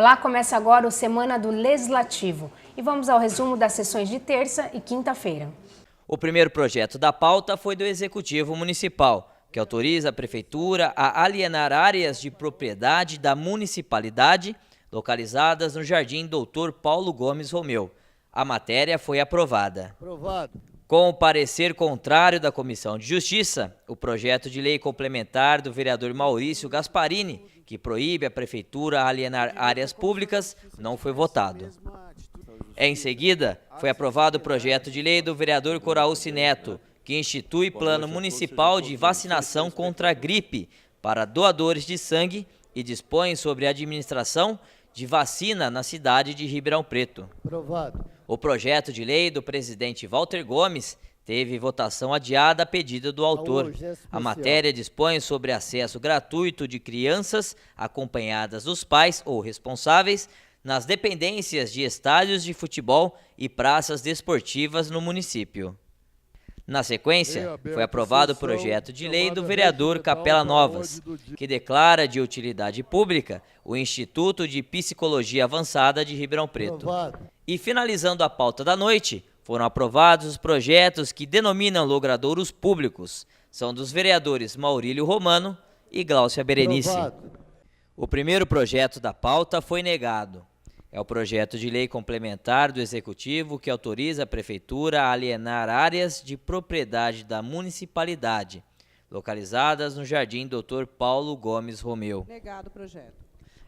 Olá, começa agora o Semana do Legislativo e vamos ao resumo das sessões de terça e quinta-feira. O primeiro projeto da pauta foi do Executivo Municipal, que autoriza a Prefeitura a alienar áreas de propriedade da municipalidade localizadas no Jardim Doutor Paulo Gomes Romeu. A matéria foi aprovada. Com o parecer contrário da Comissão de Justiça, o projeto de lei complementar do vereador Maurício Gasparini, que proíbe a Prefeitura a alienar áreas públicas, não foi votado. Em seguida, foi aprovado o projeto de lei do vereador Coraúci Neto, que institui plano municipal de vacinação contra a gripe para doadores de sangue e dispõe sobre a administração de vacina na cidade de Ribeirão Preto. O projeto de lei do presidente Walter Gomes teve votação adiada a pedido do autor. A matéria dispõe sobre acesso gratuito de crianças acompanhadas dos pais ou responsáveis nas dependências de estádios de futebol e praças desportivas no município. Na sequência, foi aprovado o projeto de lei do vereador Capela Novas, que declara de utilidade pública o Instituto de Psicologia Avançada de Ribeirão Preto. E finalizando a pauta da noite, foram aprovados os projetos que denominam logradouros públicos. São dos vereadores Maurílio Romano e Gláucia Berenice. O primeiro projeto da pauta foi negado. É o projeto de lei complementar do Executivo que autoriza a Prefeitura a alienar áreas de propriedade da municipalidade, localizadas no Jardim Doutor Paulo Gomes Romeu. Negado o projeto.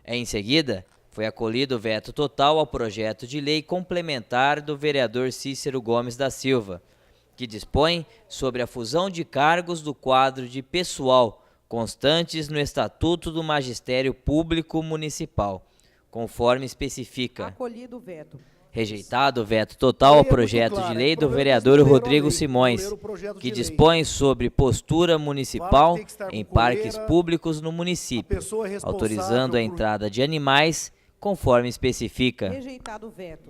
Em seguida, foi acolhido o veto total ao projeto de lei complementar do vereador Cícero Gomes da Silva, que dispõe sobre a fusão de cargos do quadro de pessoal constantes no Estatuto do Magistério Público Municipal, conforme especifica. Acolhido o veto. Rejeitado o veto total ao projeto de lei do vereador Rodrigo Simões, que dispõe sobre postura municipal em parques públicos no município, autorizando a entrada de animais, conforme especifica. Rejeitado o veto.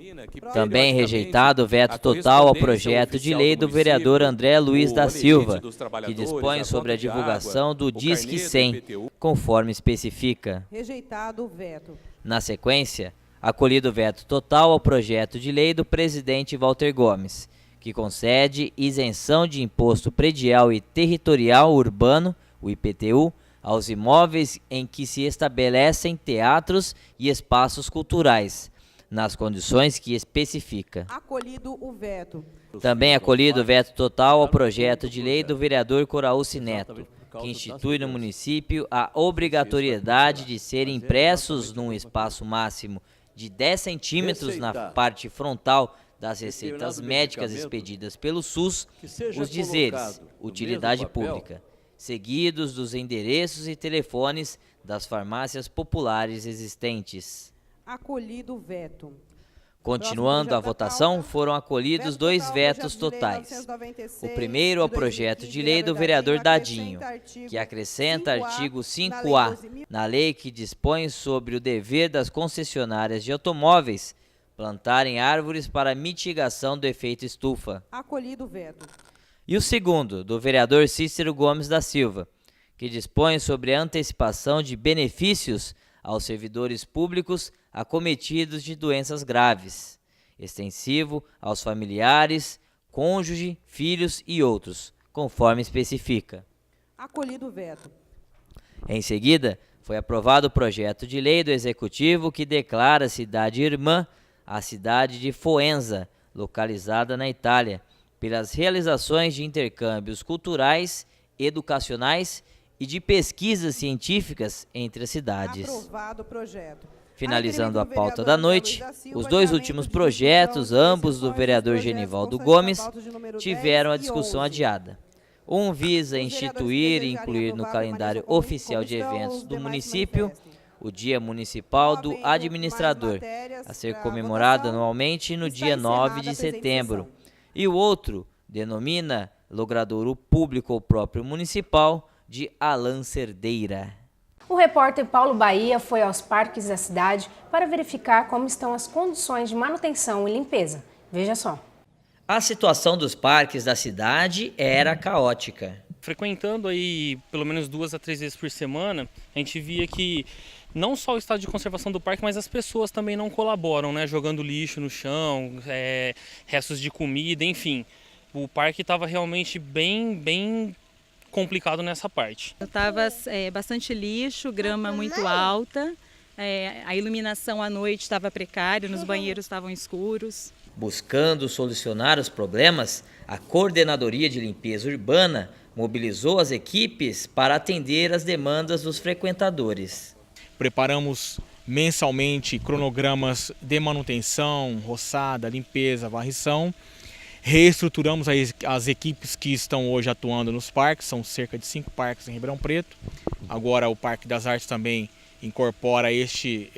Também rejeitado o veto total ao projeto de lei do vereador André Luiz da Silva, que dispõe sobre a divulgação do Disque 100, conforme especifica. Rejeitado o veto. Na sequência, acolhido o veto total ao projeto de lei do presidente Walter Gomes, que concede isenção de imposto predial e territorial urbano, o IPTU, aos imóveis em que se estabelecem teatros e espaços culturais, nas condições que especifica. Acolhido o veto. Também acolhido o veto total ao projeto de lei do vereador Coraúci Neto, que institui no município a obrigatoriedade de serem impressos num espaço máximo de 10 centímetros na parte frontal das receitas médicas expedidas pelo SUS, os dizeres utilidade pública, seguidos dos endereços e telefones das farmácias populares existentes. Acolhido o veto. Continuando a votação, foram acolhidos dois vetos totais. O primeiro é o projeto de lei do vereador Dadinho, que acrescenta artigo 5A na lei que dispõe sobre o dever das concessionárias de automóveis plantarem árvores para mitigação do efeito estufa. Acolhido o veto. E o segundo, do vereador Cícero Gomes da Silva, que dispõe sobre a antecipação de benefícios aos servidores públicos acometidos de doenças graves, extensivo aos familiares, cônjuge, filhos e outros, conforme especifica. Acolhido o veto. Em seguida, foi aprovado o projeto de lei do Executivo que declara a cidade irmã a cidade de Foenza, localizada na Itália, pelas realizações de intercâmbios culturais, educacionais e de pesquisas científicas entre as cidades. Aprovado o projeto. Finalizando a pauta da noite, os dois últimos projetos, ambos do vereador Genivaldo Gomes, tiveram a discussão adiada. Um visa instituir e incluir no calendário oficial de eventos do município o Dia Municipal do Administrador, a ser comemorado anualmente no dia 9 de setembro. E o outro denomina logradouro público ou próprio municipal de Alan Cerdeira. O repórter Paulo Bahia foi aos parques da cidade para verificar como estão as condições de manutenção e limpeza. Veja só. A situação dos parques da cidade era caótica. Frequentando aí pelo menos 2 a 3 vezes por semana, a gente via que não só o estado de conservação do parque, mas as pessoas também não colaboram, né? Jogando lixo no chão, restos de comida, enfim. O parque estava realmente bem complicado nessa parte. Estava bastante lixo, grama muito alta, a iluminação à noite estava precária, nos banheiros estavam escuros. Buscando solucionar os problemas, a Coordenadoria de Limpeza Urbana mobilizou as equipes para atender as demandas dos frequentadores. Preparamos mensalmente cronogramas de manutenção, roçada, limpeza, varrição. Reestruturamos as equipes que estão hoje atuando nos parques, são cerca de 5 parques em Ribeirão Preto. Agora o Parque das Artes também incorpora este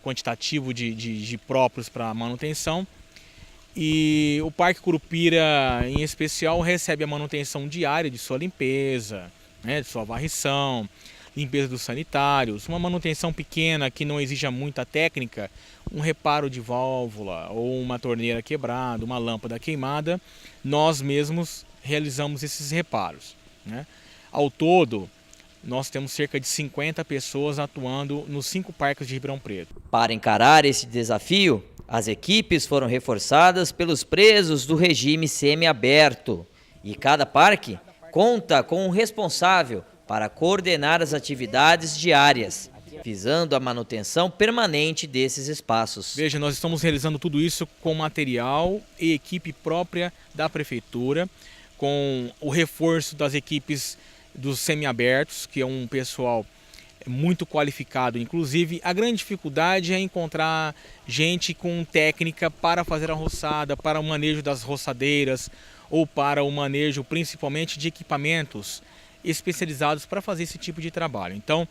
quantitativo de próprios para manutenção. E o Parque Curupira, em especial, recebe a manutenção diária de sua limpeza, né, de sua varrição, limpeza dos sanitários, uma manutenção pequena que não exija muita técnica, um reparo de válvula ou uma torneira quebrada, uma lâmpada queimada, nós mesmos realizamos esses reparos, né? Ao todo, nós temos cerca de 50 pessoas atuando nos 5 parques de Ribeirão Preto. Para encarar esse desafio, as equipes foram reforçadas pelos presos do regime semiaberto e cada parque conta com um responsável para coordenar as atividades diárias, visando a manutenção permanente desses espaços. Veja, nós estamos realizando tudo isso com material e equipe própria da Prefeitura, com o reforço das equipes dos semiabertos, que é um pessoal muito qualificado. Inclusive, a grande dificuldade é encontrar gente com técnica para fazer a roçada, para o manejo das roçadeiras ou para o manejo principalmente de equipamentos especializados para fazer esse tipo de trabalho. Então,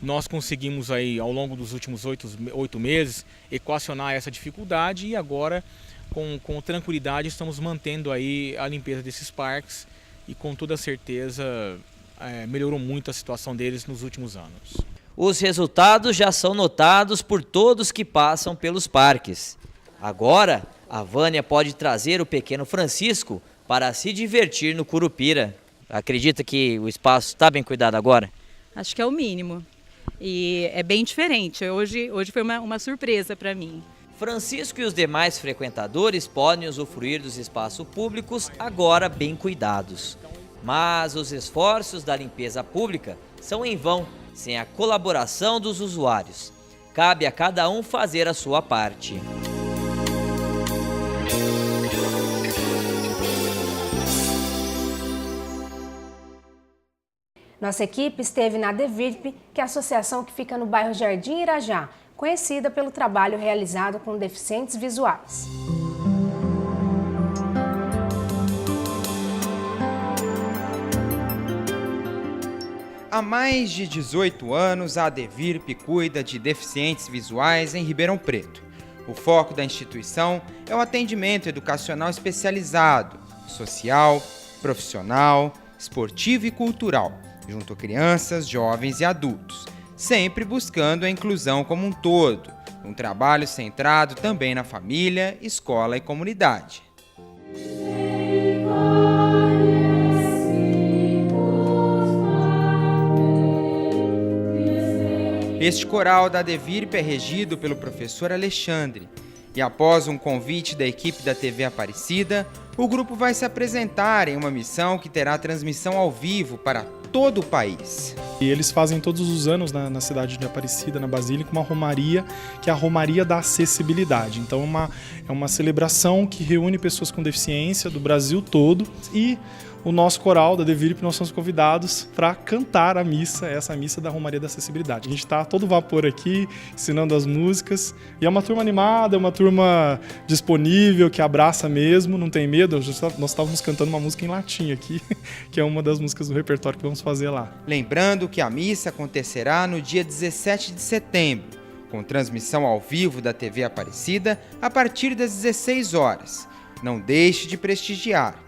nós conseguimos aí ao longo dos últimos 8 meses equacionar essa dificuldade e agora com tranquilidade estamos mantendo aí a limpeza desses parques e com toda certeza melhorou muito a situação deles nos últimos anos. Os resultados já são notados por todos que passam pelos parques. Agora, a Vânia pode trazer o pequeno Francisco para se divertir no Curupira. Acredita que o espaço está bem cuidado agora? Acho que é o mínimo. E é bem diferente. Hoje foi uma surpresa para mim. Francisco e os demais frequentadores podem usufruir dos espaços públicos agora bem cuidados. Mas os esforços da limpeza pública são em vão, sem a colaboração dos usuários. Cabe a cada um fazer a sua parte. Nossa equipe esteve na DEVIRP, que é a associação que fica no bairro Jardim Irajá, conhecida pelo trabalho realizado com deficientes visuais. Há mais de 18 anos, a DEVIRP cuida de deficientes visuais em Ribeirão Preto. O foco da instituição é o atendimento educacional especializado, social, profissional, esportivo e cultural, junto a crianças, jovens e adultos, sempre buscando a inclusão como um todo, um trabalho centrado também na família, escola e comunidade. Este coral da DEVIRP é regido pelo professor Alexandre e após um convite da equipe da TV Aparecida, o grupo vai se apresentar em uma missão que terá transmissão ao vivo para todo o país. E eles fazem todos os anos na cidade de Aparecida, na Basílica, uma romaria, que é a Romaria da Acessibilidade. Então é uma celebração que reúne pessoas com deficiência do Brasil todo e o nosso coral da DEVIRP, nós somos convidados para cantar a missa, essa missa da Romaria da Acessibilidade. A gente está a todo vapor aqui, ensinando as músicas, e é uma turma animada, é uma turma disponível, que abraça mesmo, não tem medo. Nós estávamos cantando uma música em latim aqui, que é uma das músicas do repertório que vamos fazer lá. Lembrando que a missa acontecerá no dia 17 de setembro, com transmissão ao vivo da TV Aparecida a partir das 16 horas. Não deixe de prestigiar.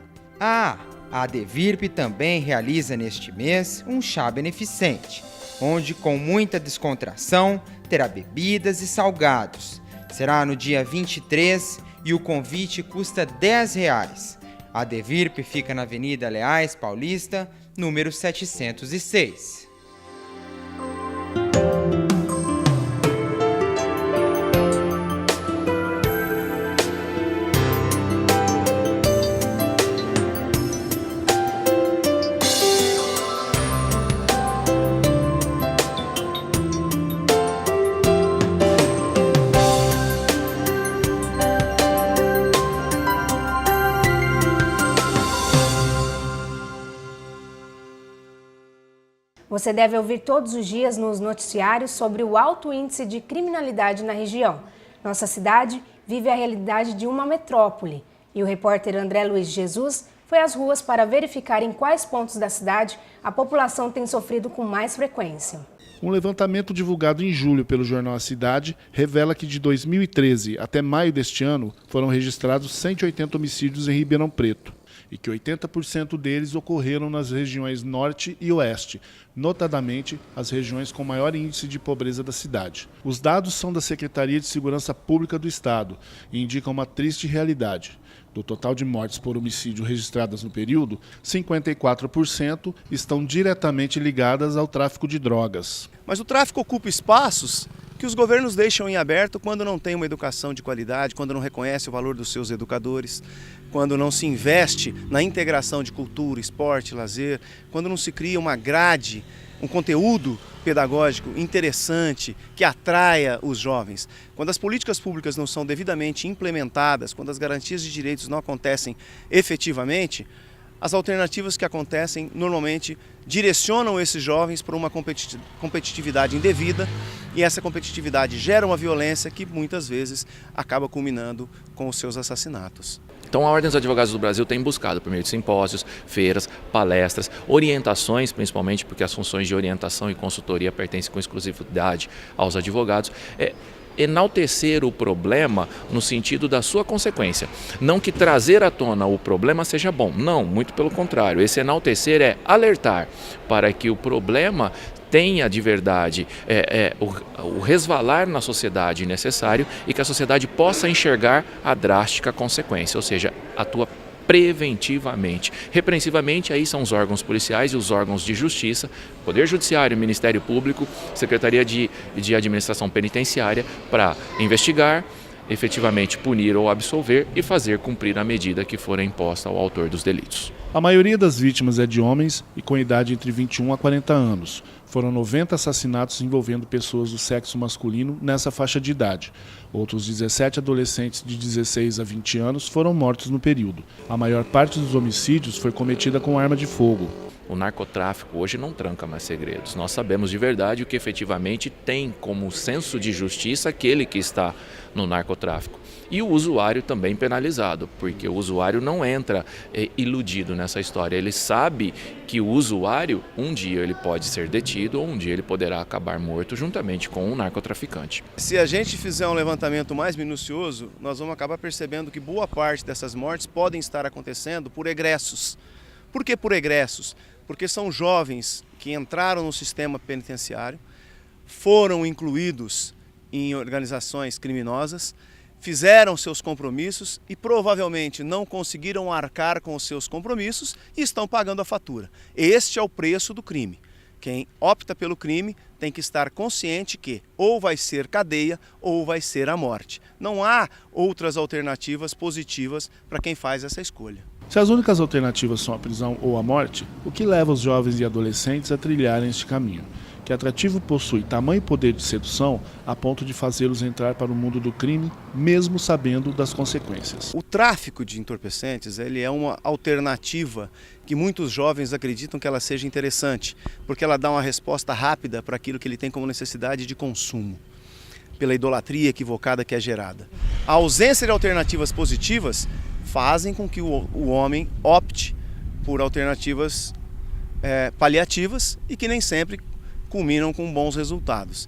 A DEVIRP também realiza neste mês um chá beneficente, onde com muita descontração terá bebidas e salgados. Será no dia 23 e o convite custa R$10. A DEVIRP fica na Avenida Leais Paulista, número 706. Você deve ouvir todos os dias nos noticiários sobre o alto índice de criminalidade na região. Nossa cidade vive a realidade de uma metrópole e o repórter André Luiz Jesus foi às ruas para verificar em quais pontos da cidade a população tem sofrido com mais frequência. Um levantamento divulgado em julho pelo jornal A Cidade revela que de 2013 até maio deste ano foram registrados 180 homicídios em Ribeirão Preto e que 80% deles ocorreram nas regiões norte e oeste, notadamente as regiões com maior índice de pobreza da cidade. Os dados são da Secretaria de Segurança Pública do Estado e indicam uma triste realidade. Do total de mortes por homicídio registradas no período, 54% estão diretamente ligadas ao tráfico de drogas. Mas o tráfico ocupa espaços que os governos deixam em aberto quando não tem uma educação de qualidade, quando não reconhece o valor dos seus educadores, quando não se investe na integração de cultura, esporte, lazer, quando não se cria uma grade, um conteúdo pedagógico interessante que atraia os jovens. Quando as políticas públicas não são devidamente implementadas, quando as garantias de direitos não acontecem efetivamente, as alternativas que acontecem normalmente direcionam esses jovens para uma competitividade indevida e essa competitividade gera uma violência que muitas vezes acaba culminando com os seus assassinatos. Então a Ordem dos Advogados do Brasil tem buscado, por meio de simpósios, feiras, palestras, orientações, principalmente porque as funções de orientação e consultoria pertencem com exclusividade aos advogados, enaltecer o problema no sentido da sua consequência. Não que trazer à tona o problema seja bom, não, muito pelo contrário. Esse enaltecer é alertar para que o problema tenha de verdade o resvalar na sociedade necessário e que a sociedade possa enxergar a drástica consequência, ou seja, atua preventivamente. Repreensivamente, aí são os órgãos policiais e os órgãos de justiça, Poder Judiciário, Ministério Público, Secretaria de Administração Penitenciária, para investigar, efetivamente punir ou absolver e fazer cumprir a medida que for imposta ao autor dos delitos. A maioria das vítimas é de homens e com idade entre 21 a 40 anos. Foram 90 assassinatos envolvendo pessoas do sexo masculino nessa faixa de idade. Outros 17 adolescentes de 16 a 20 anos foram mortos no período. A maior parte dos homicídios foi cometida com arma de fogo. O narcotráfico hoje não tranca mais segredos. Nós sabemos de verdade o que efetivamente tem como senso de justiça aquele que está no narcotráfico. E o usuário também penalizado, porque o usuário não entra iludido nessa história. Ele sabe que o usuário, um dia ele pode ser detido ou um dia ele poderá acabar morto juntamente com um narcotraficante. Se a gente fizer um levantamento mais minucioso, nós vamos acabar percebendo que boa parte dessas mortes podem estar acontecendo por egressos. Por que por egressos? Porque são jovens que entraram no sistema penitenciário, foram incluídos em organizações criminosas, fizeram seus compromissos e provavelmente não conseguiram arcar com os seus compromissos e estão pagando a fatura. Este é o preço do crime. Quem opta pelo crime tem que estar consciente que ou vai ser cadeia ou vai ser a morte. Não há outras alternativas positivas para quem faz essa escolha. Se as únicas alternativas são a prisão ou a morte, o que leva os jovens e adolescentes a trilharem este caminho? Que atrativo possui tamanho poder de sedução a ponto de fazê-los entrar para o mundo do crime, mesmo sabendo das consequências. O tráfico de entorpecentes ele é uma alternativa que muitos jovens acreditam que ela seja interessante, porque ela dá uma resposta rápida para aquilo que ele tem como necessidade de consumo, pela idolatria equivocada que é gerada. A ausência de alternativas positivas fazem com que o homem opte por alternativas paliativas e que nem sempre culminam com bons resultados.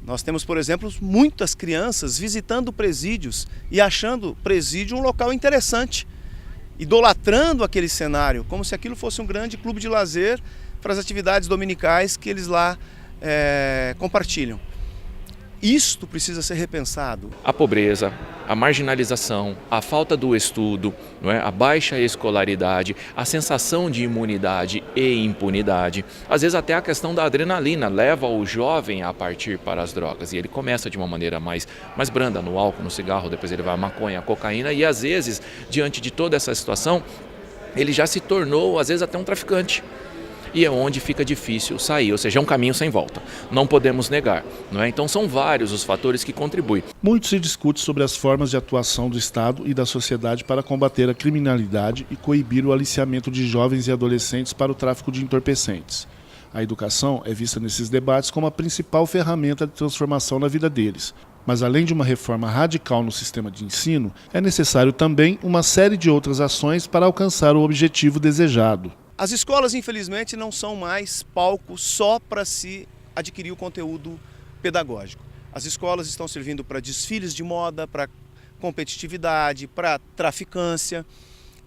Nós temos, por exemplo, muitas crianças visitando presídios e achando presídio um local interessante, idolatrando aquele cenário, como se aquilo fosse um grande clube de lazer para as atividades dominicais que eles lá compartilham. Isto precisa ser repensado. A pobreza, a marginalização, a falta do estudo, não é? A baixa escolaridade, a sensação de imunidade e impunidade, às vezes até a questão da adrenalina leva o jovem a partir para as drogas. E ele começa de uma maneira mais branda, no álcool, no cigarro, depois ele vai à maconha, à cocaína e às vezes, diante de toda essa situação, ele já se tornou, às vezes, até um traficante. E é onde fica difícil sair, ou seja, é um caminho sem volta. Não podemos negar, não é? Então são vários os fatores que contribuem. Muito se discute sobre as formas de atuação do Estado e da sociedade para combater a criminalidade e coibir o aliciamento de jovens e adolescentes para o tráfico de entorpecentes. A educação é vista nesses debates como a principal ferramenta de transformação na vida deles. Mas além de uma reforma radical no sistema de ensino, é necessário também uma série de outras ações para alcançar o objetivo desejado. As escolas, infelizmente, não são mais palco só para se adquirir o conteúdo pedagógico. As escolas estão servindo para desfiles de moda, para competitividade, para traficância.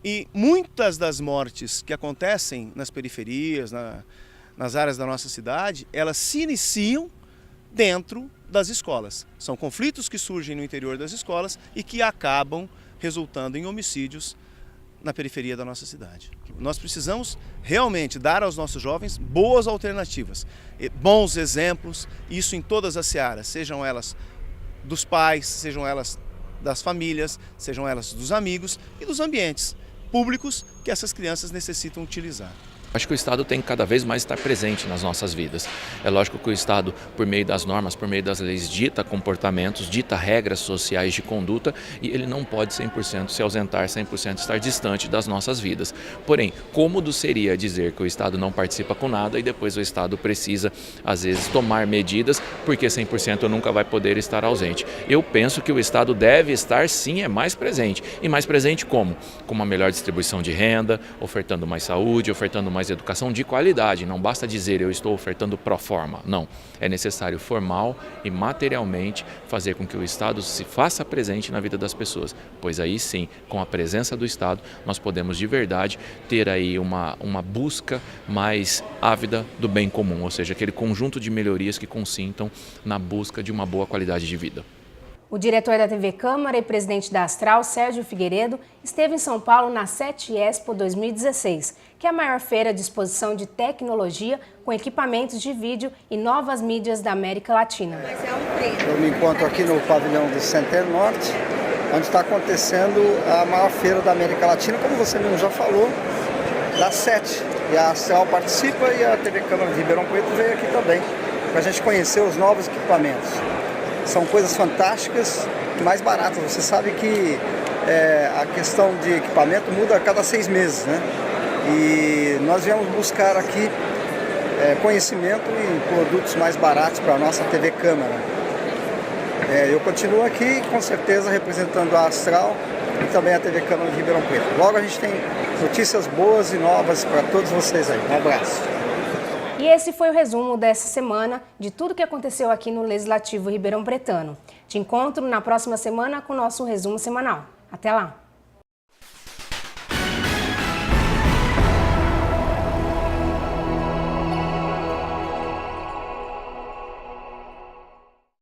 E muitas das mortes que acontecem nas periferias, nas áreas da nossa cidade, elas se iniciam dentro das escolas. São conflitos que surgem no interior das escolas e que acabam resultando em homicídios na periferia da nossa cidade. Nós precisamos realmente dar aos nossos jovens boas alternativas, bons exemplos, isso em todas as searas, sejam elas dos pais, sejam elas das famílias, sejam elas dos amigos e dos ambientes públicos que essas crianças necessitam utilizar. Acho que o Estado tem que cada vez mais estar presente nas nossas vidas. É lógico que o Estado, por meio das normas, por meio das leis, dita comportamentos, dita regras sociais de conduta e ele não pode 100% se ausentar, 100% estar distante das nossas vidas. Porém, cômodo seria dizer que o Estado não participa com nada e depois o Estado precisa, às vezes, tomar medidas porque 100% nunca vai poder estar ausente. Eu penso que o Estado deve estar, sim, mais presente. E mais presente como? Com uma melhor distribuição de renda, ofertando mais saúde, ofertando mais educação de qualidade. Não basta dizer eu estou ofertando pro forma, não. É necessário formal e materialmente fazer com que o Estado se faça presente na vida das pessoas, pois aí sim, com a presença do Estado, nós podemos de verdade ter aí uma busca mais ávida do bem comum, ou seja, aquele conjunto de melhorias que consintam na busca de uma boa qualidade de vida. O diretor da TV Câmara e presidente da Astral, Sérgio Figueiredo, esteve em São Paulo na 7 Expo 2016, que é a maior feira de exposição de tecnologia com equipamentos de vídeo e novas mídias da América Latina. Eu me encontro aqui no pavilhão do Center Norte, onde está acontecendo a maior feira da América Latina, como você mesmo já falou, da 7. E a Astral participa e a TV Câmara de Ribeirão Preto veio aqui também, para a gente conhecer os novos equipamentos. São coisas fantásticas e mais baratas. Você sabe que a questão de equipamento muda a cada 6 meses, né? E nós viemos buscar aqui conhecimento e produtos mais baratos para a nossa TV Câmara. Eu continuo aqui, com certeza, representando a Astral e também a TV Câmara de Ribeirão Preto. Logo a gente tem notícias boas e novas para todos vocês aí. Um abraço. E esse foi o resumo dessa semana de tudo que aconteceu aqui no Legislativo Ribeirão Pretano. Te encontro na próxima semana com o nosso resumo semanal. Até lá!